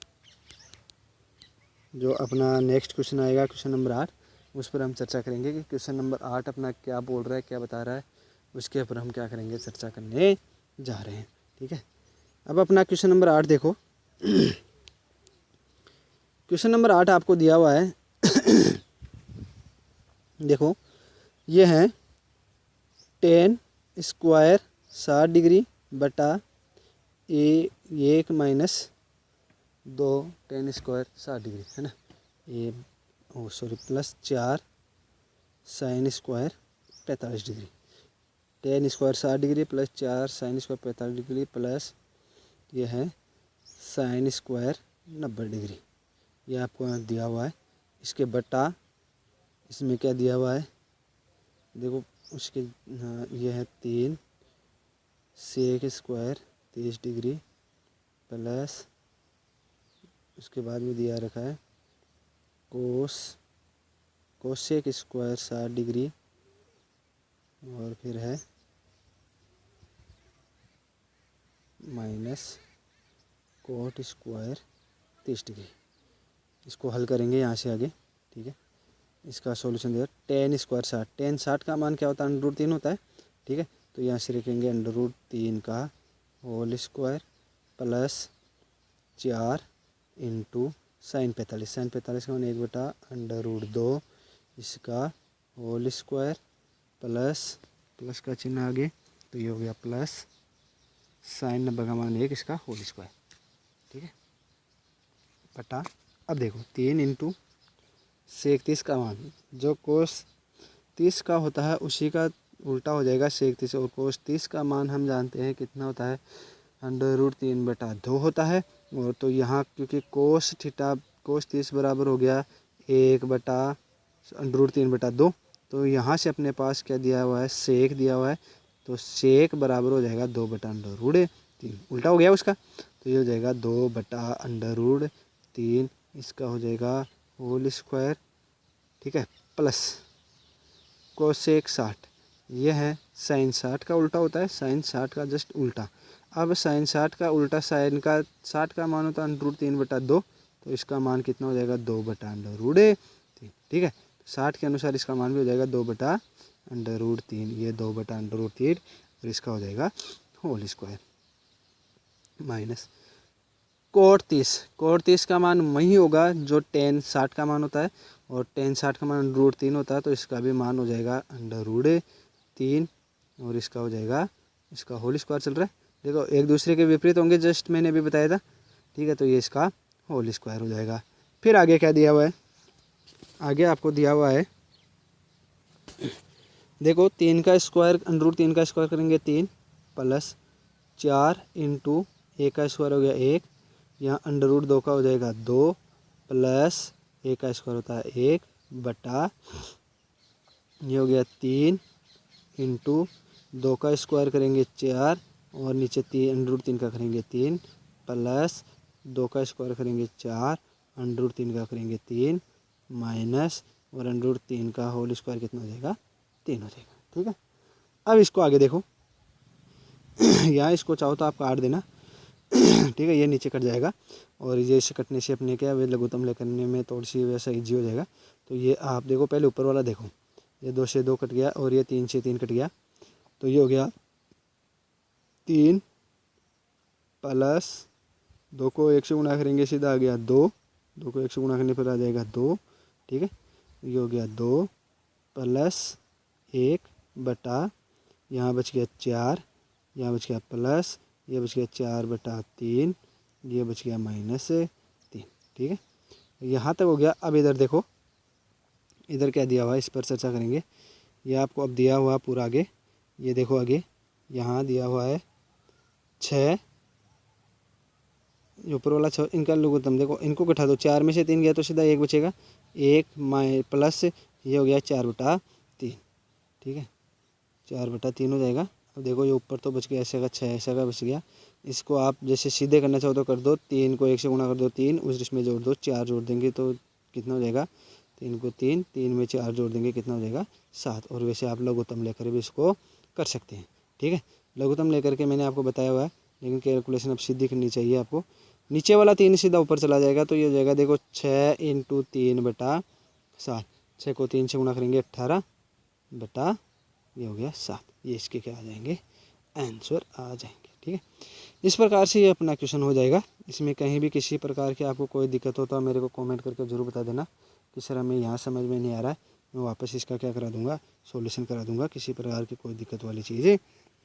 जो अपना नेक्स्ट क्वेश्चन आएगा, क्वेश्चन नंबर 8, उस पर हम चर्चा करेंगे कि क्वेश्चन नंबर 8 अपना क्या बोल रहा है, क्या बता रहा है, उसके ऊपर हम क्या करेंगे, चर्चा करने जा रहे हैं। ठीक है, अब अपना क्वेश्चन नंबर 8 देखो। क्वेश्चन नंबर 8 आपको दिया हुआ है। देखो ये है 10 स्क्वायर 60 बटा 1 माइनस 2 10 स्क्वायर 60 है ना, ये plus 4 sine square 45 10 square 60 plus 4 sine square 45 plus ये है साइन स्क्वायर 90, ये आपको यहाँ दिया हुआ है। इसके बटा इसमें क्या दिया हुआ है, देखो उसके ये है 3 सेक स्क्वायर 30 प्लस उसके बाद में दिया रखा है कोसेक स्क्वायर 60 और फिर है माइनस कोट स्क्वायर 30। इसको हल करेंगे यहाँ से आगे। ठीक है, इसका सॉल्यूशन दिया 10 स्क्वायर 60, 10 का मान क्या होता है, √3 होता है। ठीक है, तो यहाँ से लिखेंगे √3 का whole square plus 4 into sine 45 का मान 1/√2 इसका होल स्क्वायर प्लस का चिन्ह आगे, तो ये हो गया प्लस साइन 90 का मान 1 इसका होल स्क्वायर। ठीक है, बटा अब देखो 3 इंटू सेक 30 का मान, जो कोस 30 का होता है उसी का उल्टा हो जाएगा सेक 30, और कोस 30 का मान हम जानते हैं कितना होता है, √3/2 होता है। और तो यहाँ क्योंकि कोस 30 बराबर हो गया 1/√3/2, तो यहाँ से अपने पास क्या दिया हुआ है, सेक दिया हुआ है, तो सेक बराबर हो जाएगा 2/√3, उल्टा हो गया उसका, तो ये हो जाएगा 2/√3, इसका हो जाएगा होल स्क्वायर। ठीक है, प्लस कोसेक 60, यह है साइन 60 का उल्टा होता है, साइन 60 का जस्ट उल्टा। अब साइन 60 का उल्टा साइन का 60 का मान होता है √3/2, तो इसका मान कितना हो जाएगा 2/√3। ठीक है, 60 के अनुसार इसका मान भी हो जाएगा 2/√3, ये 2/√3 और इसका हो जाएगा होल स्क्वायर माइनस कोट 30 का मान वही होगा जो tan 60 का मान होता है, और tan 60 का मान √3 होता है, तो इसका भी मान हो जाएगा √3 और इसका हो जाएगा, इसका होल स्क्वायर चल रहा है। देखो एक दूसरे के विपरीत होंगे, जस्ट मैंने अभी बताया था। ठीक है, तो ये इसका होल स्क्वायर हो जाएगा। फिर आगे क्या दिया हुआ है, आगे आपको दिया हुआ है, देखो 3 का स्क्वायर √3 का स्क्वायर करेंगे 3 प्लस 4 इंटू 1 का स्क्वायर हो गया 1, यहाँ √2 का हो जाएगा 2 प्लस 1 का स्क्वायर होता है 1 बटा ये हो गया 3 इंटू 2 का स्क्वायर करेंगे 4 और नीचे √3 का करेंगे 3 प्लस 2 का स्क्वायर करेंगे 4 √3 का करेंगे 3 माइनस और √3 का होल स्क्वायर कितना हो जाएगा 3 हो जाएगा। ठीक है, अब इसको आगे देखो, यहाँ इसको चाहो तो आप काट देना। ठीक है, ये नीचे कट जाएगा और ये इसे कटने से अपने क्या वे लघुत्तम ले करने में थोड़ी सी वैसा ईजी हो जाएगा। तो ये आप देखो, पहले ऊपर वाला देखो, ये 2 से 2 कट गया और ये 3 से 3 कट गया, तो ये हो गया 3 प्लस 2 को 1 से गुणा करेंगे सीधा आ गया 2 को 1 से गुणा करने पर आ जाएगा 2। ठीक है, ये हो गया 2 प्लस 1 बटा यहाँ बच गया 4, यहाँ बच गया प्लस, ये बच गया 4/3, ये बच गया -3। ठीक है, यहाँ तक हो गया। अब इधर देखो, इधर क्या दिया हुआ है इस पर चर्चा करेंगे। ये आपको अब दिया हुआ पूरा आगे, ये देखो आगे यहाँ दिया हुआ है 6, ऊपर वाला 6, इनका लघुत्तम देखो, इनको घटा दो, 4 में से 3 गया तो सीधा 1 बचेगा, 1 प्लस ये हो गया 4/3। ठीक है, 4/3 हो जाएगा। अब देखो ये ऊपर तो बच गया ऐसे का 6, ऐसा का बच गया। इसको आप जैसे सीधे करना चाहो तो कर दो, 3 को 1 से गुणा कर दो 3, उस इसमें जोड़ दो 4 जोड़ देंगे तो कितना हो जाएगा, 3 को 3, 3 में 4 जोड़ देंगे कितना हो जाएगा 7। और वैसे आप लघुत्तम लेकर भी इसको कर सकते हैं। ठीक है, लघुत्तम लेकर के मैंने आपको बताया हुआ है, लेकिन कैलकुलेशन अब सीधी करनी चाहिए आपको। नीचे वाला 3 सीधा ऊपर चला जाएगा, तो ये हो जाएगा देखो 6 × 3/7, 6 को 3 से गुणा करेंगे 18 बटा ये हो गया 7। ये इसके क्या आ जाएंगे, आंसर आ जाएंगे। ठीक है, इस प्रकार से ये अपना क्वेश्चन हो जाएगा। इसमें कहीं भी किसी प्रकार की आपको कोई दिक्कत हो तो मेरे को कमेंट करके ज़रूर बता देना कि सर हमें यहाँ समझ में नहीं आ रहा है, मैं वापस इसका क्या करा दूँगा, सॉल्यूशन करा दूँगा। किसी प्रकार की कोई दिक्कत वाली चीज़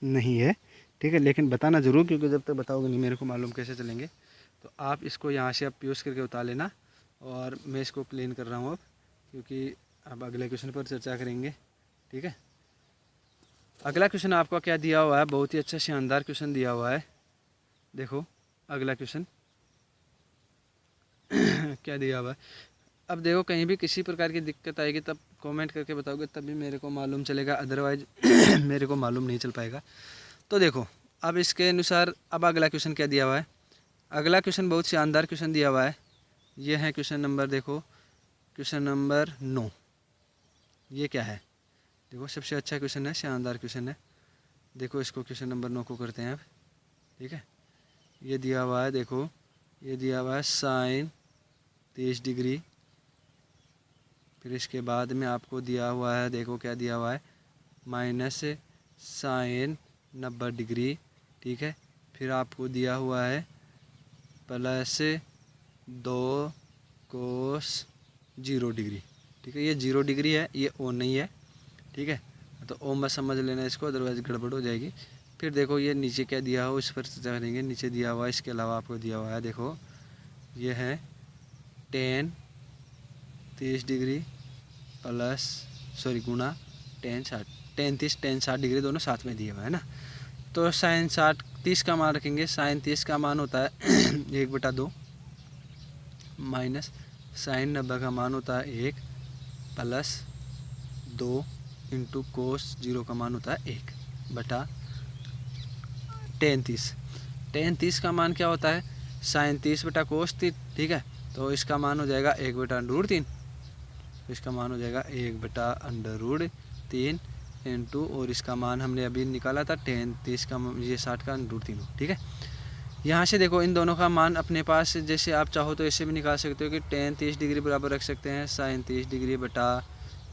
नहीं है। ठीक है, लेकिन बताना ज़रूर, क्योंकि जब तक बताओगे नहीं मेरे को मालूम कैसे चलेंगे। तो आप इसको यहाँ से आप यूज़ करके उतार लेना, और मैं इसको क्लीन कर रहा हूँ अब, क्योंकि अब अगले क्वेश्चन पर चर्चा करेंगे। ठीक है, अगला क्वेश्चन आपको क्या दिया हुआ है, बहुत ही अच्छा शानदार क्वेश्चन दिया हुआ है। देखो अगला क्वेश्चन क्या दिया हुआ है। अब देखो कहीं भी किसी प्रकार की दिक्कत आएगी तब कमेंट करके बताओगे, तभी मेरे को मालूम चलेगा, अदरवाइज मेरे को मालूम नहीं चल पाएगा। तो देखो अब इसके अनुसार अब अगला क्वेश्चन क्या दिया हुआ है। अगला क्वेश्चन बहुत शानदार क्वेश्चन दिया हुआ है। ये है क्वेश्चन नंबर, देखो क्वेश्चन नंबर 9। ये क्या है, देखो सबसे अच्छा क्वेश्चन है, शानदार क्वेश्चन है। देखो इसको क्वेश्चन नंबर 9 को करते हैं अब। ठीक है, ये दिया हुआ है, देखो ये दिया हुआ है साइन 30 डिग्री। फिर इसके बाद में आपको दिया हुआ है, देखो क्या दिया हुआ है, माइनस साइन 90 डिग्री। ठीक है, फिर आपको दिया हुआ है प्लस 2 कोस 0 डिग्री। ठीक है, ये 0 डिग्री है, ये ओ नहीं है। ठीक है, तो ओ मत समझ लेना इसको, अदरवाइज गड़बड़ हो जाएगी। फिर देखो ये नीचे क्या दिया हो, इस पर चर्चा करेंगे। नीचे दिया हुआ है, इसके अलावा आपको दिया हुआ है, देखो ये है टेन 30 डिग्री प्लस गुणा टेन 60 डिग्री, दोनों साथ में दिए हुआ है ना। तो साइन 30 का मान रखेंगे। साइन 30 का मान होता है 1/2 माइनस साइन 90 का मान होता है 1 प्लस 2 इंटू कोस 0 का मान होता है 1/टेन 30। टेन 30 का मान क्या होता है, साइन 30/कोस 30। ठीक है, तो इसका मान हो जाएगा 1/√3। इसका मान हो जाएगा 1/√3 इंटू, और इसका मान हमने अभी निकाला था टेन 30 का, ये 60 का √3 हो। ठीक है, यहाँ से देखो इन दोनों का मान अपने पास, जैसे आप चाहो तो ऐसे भी निकाल सकते हो कि टेन 30 डिग्री बराबर रख सकते हैं साइन 30 डिग्री बटा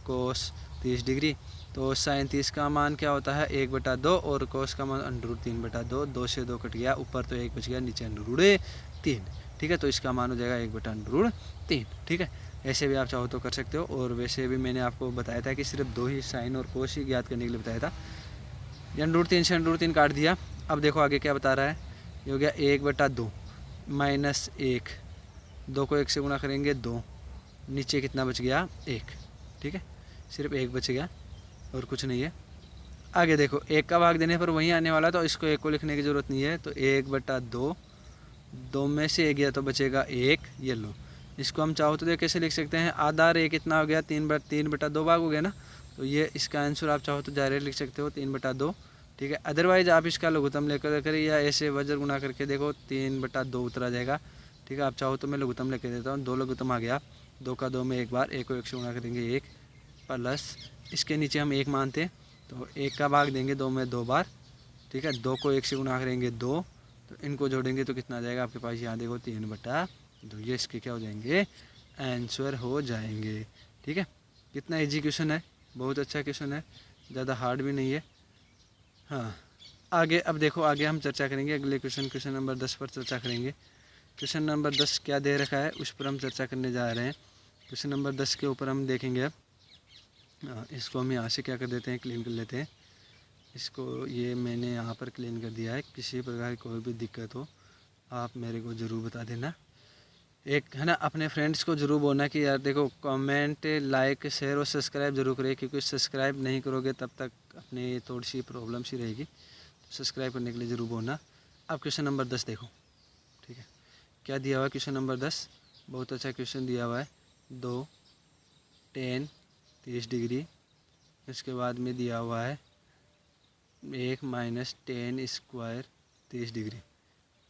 कोस 30 डिग्री। तो साइन 30 का मान क्या होता है 1/2, और कोस का मान √3/2। 2 से 2 कट गया, ऊपर तो 1 बच गया, नीचे √3। ठीक है, तो इसका मान हो जाएगा 1/√3। ठीक है, ऐसे भी आप चाहो तो कर सकते हो। और वैसे भी मैंने आपको बताया था कि सिर्फ 2 ही साइन और कोस ही ज्ञात करने के लिए बताया था। √3 से √3 काट दिया। अब देखो आगे क्या बता रहा है, ये हो गया 1/2 माइनस 1, 2 को 1 से गुणा करेंगे 2, नीचे कितना बच गया 1। ठीक है, सिर्फ 1 बच गया और कुछ नहीं है। आगे देखो 1 का भाग देने पर वहीं आने वाला, तो इसको 1 को लिखने की ज़रूरत नहीं है। तो 1/2, 2 में से 1 गया तो बचेगा 1। ये लो, इसको हम चाहो तो कैसे लिख सकते हैं, आधा और 1 कितना हो गया, 3/2 भाग हो गया ना। तो ये इसका आंसर आप चाहो तो डायरेक्ट लिख सकते हो 3/2। ठीक है, अदरवाइज आप इसका लघुत्तम लेकर करें, या ऐसे वज्र गुणा करके देखो 3/2 उतरा जाएगा। ठीक है, आप चाहो तो मैं लघुत्तम लेकर देता हूँ। 2 लघुत्तम आ गया, 2 का 2 में 1 बार, 1 को 1 से गुणा करेंगे 1 प्लस इसके नीचे हम 1 मानते हैं, तो 1 का भाग देंगे 2 में 2 बार। ठीक है, 2 को 1 से गुणा करेंगे 2, तो इनको जोड़ेंगे तो कितना आ जाएगा आपके पास, यहाँ देखो 3/2। ये इसके क्या हो जाएंगे, आंसर हो जाएंगे। ठीक है, कितना इजी क्वेश्चन है, बहुत अच्छा क्वेश्चन है, ज़्यादा हार्ड भी नहीं है। हाँ, आगे अब देखो आगे हम चर्चा करेंगे अगले क्वेश्चन नंबर 10 पर चर्चा करेंगे। क्वेश्चन नंबर 10 क्या दे रखा है उस पर हम चर्चा करने जा रहे हैं। क्वेश्चन नंबर 10 के ऊपर हम देखेंगे अब। इसको हम यहाँ से क्या कर देते हैं, क्लीन कर लेते हैं इसको। ये मैंने यहाँ पर क्लीन कर दिया है। किसी प्रकार की कोई भी दिक्कत हो आप मेरे को ज़रूर बता देना। एक है ना, अपने फ्रेंड्स को ज़रूर बोलना कि यार देखो कमेंट लाइक शेयर और सब्सक्राइब जरूर करें, क्योंकि सब्सक्राइब नहीं करोगे तब तक अपनी थोड़ी सी प्रॉब्लम सी रहेगी। तो सब्सक्राइब करने के लिए ज़रूर बोलना। अब क्वेश्चन नंबर 10 देखो। ठीक है, क्या दिया हुआ है क्वेश्चन नंबर 10, बहुत अच्छा क्वेश्चन दिया हुआ है। 2 टेन 30 डिग्री, इसके बाद में दिया हुआ है 1 माइनस टेन स्क्वायर 30 डिग्री।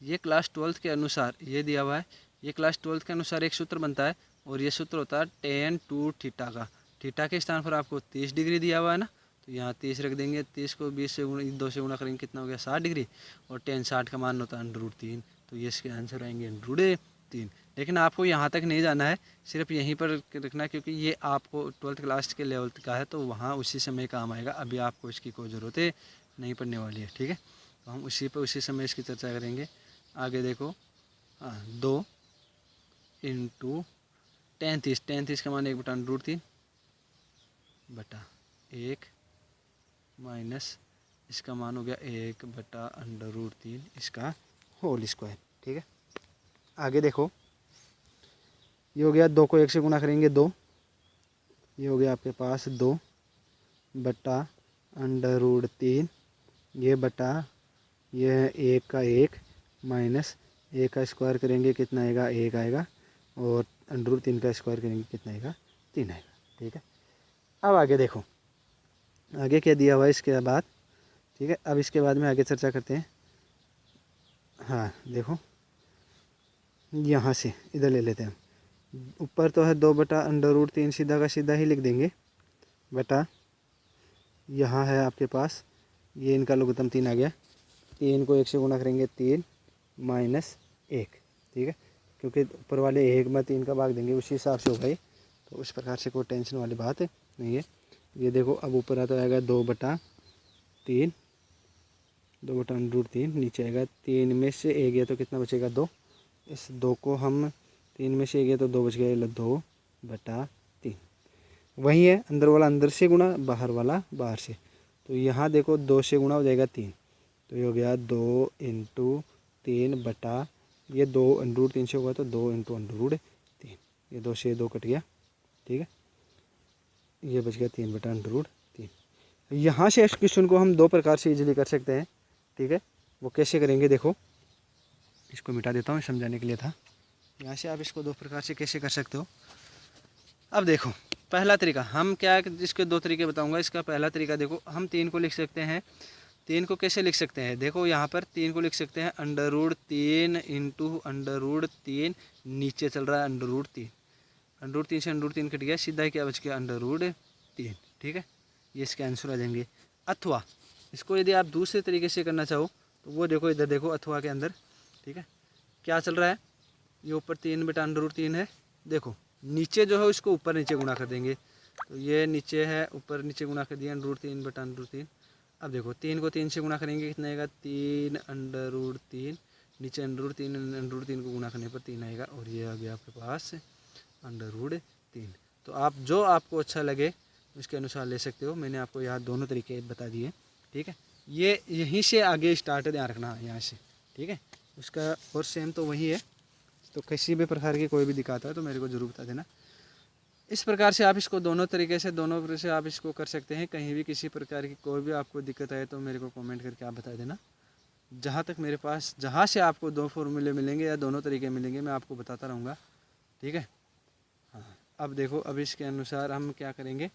ये क्लास 12 के अनुसार ये दिया हुआ है। ये क्लास 12 के अनुसार एक सूत्र बनता है, और ये सूत्र होता है tan 2 थीटा का। थीटा के स्थान पर आपको 30 डिग्री दिया हुआ है ना, तो यहाँ 30 रख देंगे। 30 को 20 से 2 से गुणा करेंगे, कितना हो गया 60 डिग्री, और tan 60 का मान होता है √3। तो ये इसके आंसर आएंगे √3। लेकिन आपको यहाँ तक नहीं जाना है, सिर्फ यहीं पर रखना है, क्योंकि ये आपको 12th क्लास के लेवल का है, तो वहाँ उसी समय काम आएगा। अभी आपको इसकी कोई ज़रूरत है नहीं पड़ने वाली है, ठीक है। तो हम उसी समय इसकी चर्चा करेंगे। आगे देखो, हाँ, 2 इंटू 33 का मान 1/√3 बटा 1 माइनस इसका मान हो गया 1/√3 इसका होल स्क्वायर, ठीक है। आगे देखो, ये हो गया 2 को 1 से गुना करेंगे 2, ये हो गया आपके पास 2 बटा √3, ये बटा ये है 1 का 1 माइनस 1 का स्क्वायर करेंगे कितना आएगा, 1 आएगा, और √3 का स्क्वायर करेंगे कितना आएगा, 3 आएगा, ठीक है। अब आगे देखो, आगे क्या दिया हुआ है इसके बाद, ठीक है। अब इसके बाद में आगे चर्चा करते हैं। हाँ देखो, यहाँ से इधर ले लेते हैं हम। ऊपर तो है 2 बटा √3, सीधा का सीधा ही लिख देंगे, बटा यहाँ है आपके पास ये इनका लघुत्तम 3 आ गया। 3 को 1 से गुना करेंगे 3 माइनस 1, ठीक है, क्योंकि ऊपर वाले 1 में 3 का भाग देंगे उसी हिसाब से हो गई, तो उस प्रकार से कोई टेंशन वाली बात नहीं है। ये देखो, अब ऊपर आता आएगा 2 बटा 3, 2 बटा √3, नीचे आएगा 3 में से 1 गया तो कितना बचेगा, 2। इस 2 को हम 3 में से 1 गया तो 2 बच गया, 2 बटा 3। वही है, अंदर वाला अंदर से गुना, बाहर वाला बाहर से, तो यहाँ देखो 2 से गुना हो जाएगा 3, तो ये हो गया 2 इंटू 3 बटा, ये 2 √3 से होगा तो 2 इंटू √3, ये 2 से 2 कट गया, ठीक है, ये बच गया 3 बटा √3। यहाँ से इस क्वेश्चन को हम 2 प्रकार से इजीली कर सकते हैं, ठीक है। वो कैसे करेंगे, देखो इसको मिटा देता हूँ, समझाने के लिए था। यहाँ से आप इसको 2 प्रकार से कैसे कर सकते हो। अब देखो, पहला तरीका, हम क्या, इसके 2 तरीके बताऊंगा। इसका पहला तरीका देखो, हम 3 को लिख सकते हैं। 3 को कैसे लिख सकते हैं, देखो यहाँ पर 3 को लिख सकते हैं √3 इंटू √3, नीचे चल रहा है √3, √3 से √3 कट गया, सीधा ही क्या बच गया, √3, ठीक है। ये इसके आंसर आ जाएंगे। अथवा इसको यदि आप दूसरे तरीके से करना चाहो तो वो देखो, इधर देखो अथवा के अंदर, ठीक है, क्या चल रहा है, ये ऊपर 3 बटा √3 है, देखो नीचे जो है उसको ऊपर नीचे गुणा कर देंगे, तो ये नीचे है, ऊपर नीचे गुणा कर दिया √3 बटा √3। अब देखो 3 को 3 से गुणा करेंगे कितना आएगा, 3 √3, नीचे √3 को गुणा करने पर 3 आएगा, और ये आ गया आपके पास √3। तो आप जो आपको अच्छा लगे उसके अनुसार ले सकते हो। मैंने आपको यहाँ दोनों तरीके बता दिए, ठीक है। ये यहीं से आगे स्टार्ट ध्यान रखना यहाँ से, ठीक है। उसका और सेम तो वही है, तो किसी भी प्रकार की कोई भी दिक्कत है तो मेरे को ज़रूर बता देना। इस प्रकार से आप इसको दोनों तरीके से आप इसको कर सकते हैं। कहीं भी किसी प्रकार की कोई भी आपको दिक्कत आए तो मेरे को कमेंट करके आप बता देना। जहाँ तक मेरे पास, जहाँ से आपको 2 फॉर्मूले मिलेंगे या दोनों तरीके मिलेंगे, मैं आपको बताता रहूँगा, ठीक है। हाँ, अब देखो, अब इसके अनुसार हम क्या करेंगे।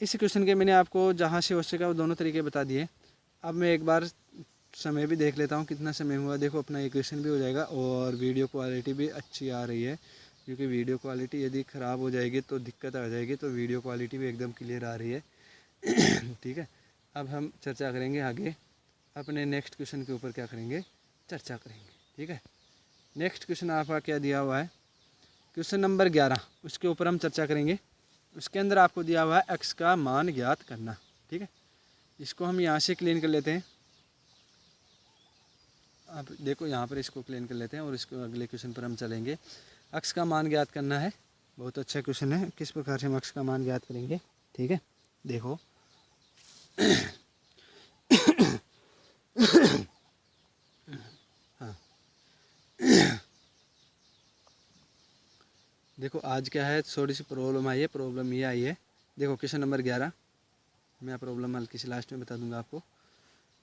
इस क्वेश्चन के मैंने आपको जहाँ से हो सका वो दोनों तरीके बता दिए। अब मैं एक बार समय भी देख लेता हूँ कितना समय हुआ। देखो, अपना ये क्वेश्चन भी हो जाएगा और वीडियो क्वालिटी भी अच्छी आ रही है, क्योंकि वीडियो क्वालिटी यदि ख़राब हो जाएगी तो दिक्कत आ जाएगी, तो वीडियो क्वालिटी भी एकदम क्लियर आ रही है। ठीक है। अब हम चर्चा करेंगे आगे, अपने नेक्स्ट क्वेश्चन के ऊपर क्या करेंगे, चर्चा करेंगे, ठीक है। नेक्स्ट क्वेश्चन आपका क्या दिया हुआ है, क्वेश्चन नंबर 11, उसके ऊपर हम चर्चा करेंगे। उसके अंदर आपको दिया हुआ है x का मान ज्ञात करना, ठीक है। इसको हम यहाँ से क्लीन कर लेते हैं। आप देखो यहाँ पर इसको क्लीन कर लेते हैं और इसको अगले क्वेश्चन पर हम चलेंगे। x का मान ज्ञात करना है, बहुत अच्छा क्वेश्चन है। किस प्रकार से हम x का मान ज्ञात करेंगे, ठीक है। देखो हाँ देखो, आज क्या है, थोड़ी सी प्रॉब्लम आई है। प्रॉब्लम ये आई है, देखो क्वेश्चन नंबर 11, मैं प्रॉब्लम हल्की सी लास्ट में बता दूंगा आपको।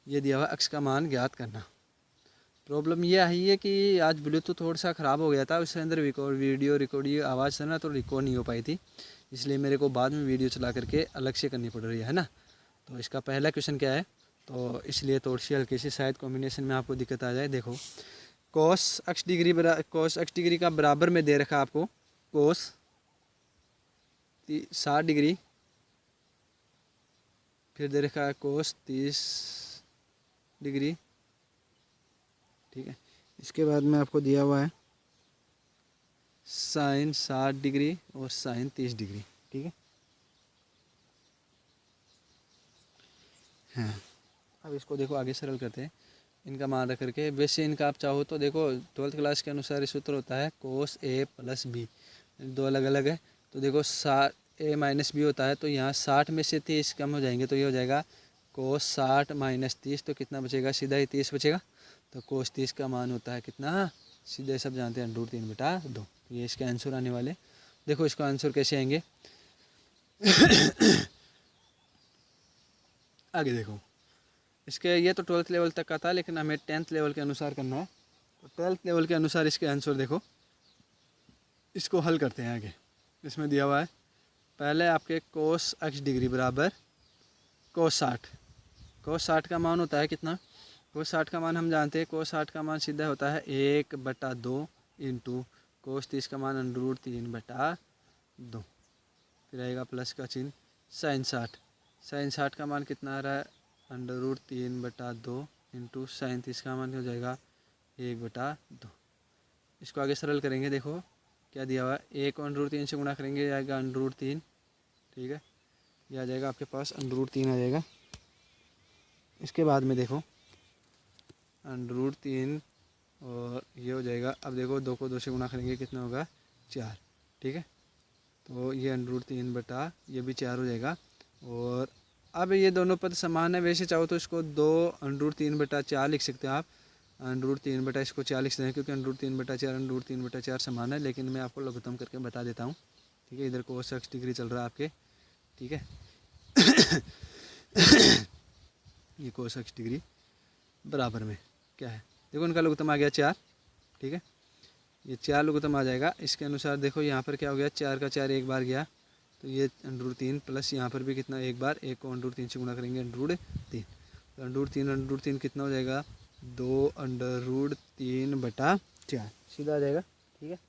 ये दिया हुआ x का मान ज्ञात करना। प्रॉब्लम ये आई है कि आज ब्लूटूथ थोड़ा सा ख़राब हो गया था, उसके अंदर वीडियो रिकॉर्ड आवाज़ से ना तो रिकॉर्ड नहीं हो पाई थी, इसलिए मेरे को बाद में वीडियो चला करके अलग से करनी पड़ रही है ना। तो इसका पहला क्वेश्चन क्या है, तो इसलिए थोड़ी सी हल्की सी शायद कॉम्बिनेशन में आपको दिक्कत आ जाए। देखो, cos x डिग्री का बराबर में दे रखा आपको cos 60 डिग्री, फिर दे रखा है cos 30 डिग्री, ठीक है। इसके बाद में आपको दिया हुआ है साइन 60 डिग्री और साइन 30 डिग्री। ठीक है। हाँ, अब इसको देखो आगे सरल करते हैं। इनका मान रख करके, वैसे इनका आप चाहो तो देखो 12th क्लास के अनुसार सूत्र होता है कोस ए प्लस बी, दो अलग अलग है। तो देखो 60 ए माइनस बी होता है, तो यहाँ 60 में से 30 कम हो जाएंगे, तो ये हो जाएगा कोस 60 माइनस 30, तो कितना बचेगा, सीधा ही 30 बचेगा। तो कोस 30 का मान होता है कितना, सीधे सब जानते हैं √3/2। ये इसके आंसर आने वाले। देखो इसका आंसर कैसे आएंगे आगे देखो इसके, ये तो 12th लेवल तक का था, लेकिन हमें 10th लेवल के अनुसार करना है। तो 12th लेवल के अनुसार इसके आंसर देखो, इसको हल करते हैं आगे। इसमें दिया हुआ है पहले आपके कोस x डिग्री बराबर कोस 60। कोस 60 का मान होता है कितना, कोस 60 का मान हम जानते हैं, कोस 60 का मान सीधा होता है 1/2 इंटू कोस 30 का मान √3/2। फिर आएगा प्लस का चिन्ह, साइन 60। साइन 60 का मान कितना आ रहा है, √3/2 इंटू साइन 30 का मान हो जाएगा 1/2। इसको आगे सरल करेंगे। देखो क्या दिया हुआ है, 1 को √3 से गुणा करेंगे, आएगा √3। ठीक है, ये आ जाएगा आपके पास √3 आ जाएगा। इसके बाद में देखो √3 और ये हो जाएगा। अब देखो 2 को 2 से गुणा करेंगे, कितना होगा, 4। ठीक है, तो ये √3 ये भी 4 हो जाएगा। और अब ये दोनों पद समान है, वैसे चाहो तो इसको 2 √3/4 लिख सकते हैं आप। √3 इसको 4 लिख सकते हैं, क्योंकि √3/4 समान है, लेकिन मैं आपको लघुत्तम करके बता देता हूँ। ठीक है, इधर कोस 60 डिग्री चल रहा है आपके। ठीक है ये कोस 60 डिग्री बराबर में क्या है, देखो उनका लघुत्तम आ गया 4। ठीक है, ये 4 लघुत्तम आ जाएगा। इसके अनुसार देखो यहाँ पर क्या हो गया, 4 का 4 एक बार गया, तो ये √3 प्लस यहाँ पर भी कितना, एक बार, 1 को √3 से गुणा करेंगे √3। तो √3 कितना हो जाएगा, 2 √3/4 सीधा आ जाएगा। ठीक है,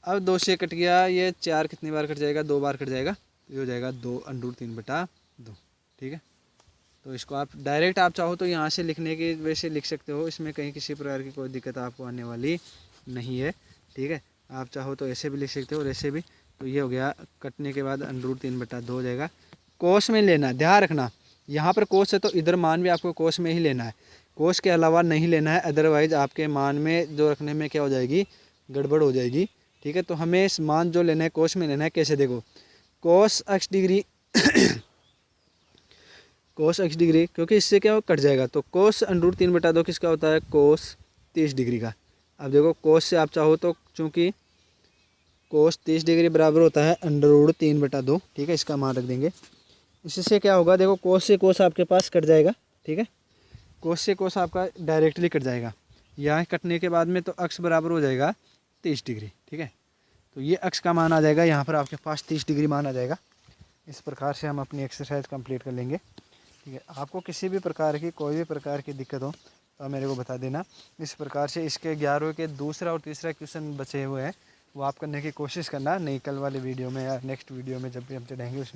अब 2 से कट गया, ये 4 कितनी बार कट जाएगा, 2 बार कट जाएगा, तो ये हो जाएगा 2 √3/2। ठीक है, तो इसको आप डायरेक्ट आप चाहो तो यहाँ से लिखने की वैसे लिख सकते हो, इसमें कहीं किसी प्रकार की कोई दिक्कत आपको आने वाली नहीं है। ठीक है, आप चाहो तो ऐसे भी लिख सकते हो और ऐसे भी। तो ये हो गया, कटने के बाद √3/2 हो जाएगा। कोस में लेना, ध्यान रखना, यहाँ पर कोस है तो इधर मान भी आपको कोस में ही लेना है, कोस के अलावा नहीं लेना है, अदरवाइज आपके मान में जो रखने में क्या हो जाएगी, गड़बड़ हो जाएगी। ठीक है, तो हमें इस मान जो लेना है कोस में लेना है। कैसे, देखो कोस x डिग्री कोस x डिग्री, क्योंकि इससे क्या कट जाएगा, तो कोस √3/2 किसका होता है, कोस 30 डिग्री का। अब देखो कोस से आप चाहो तो, चूँकि कोस 30 डिग्री बराबर होता है √3/2। ठीक है, इसका मान रख देंगे। इससे क्या होगा, देखो कोस से कोस आपके पास कट जाएगा। ठीक है, कोस से कोस आपका डायरेक्टली कट जाएगा। यहाँ कटने के बाद में तो अक्स बराबर हो जाएगा 30 डिग्री। ठीक है, तो ये अक्स का मान आ जाएगा, यहाँ पर आपके पास 30 डिग्री मान आ जाएगा। इस प्रकार से हम अपनी एक्सरसाइज कंप्लीट कर लेंगे। ठीक है, आपको किसी भी प्रकार की कोई भी प्रकार की दिक्कत हो तो मेरे को बता देना। इस प्रकार से इसके 11वें के दूसरा और तीसरा क्वेश्चन बचे हुए हैं, वो आप करने की कोशिश करना। नहीं, कल वाले वीडियो में या नेक्स्ट वीडियो में जब भी हम चढ़ेंगे उसमें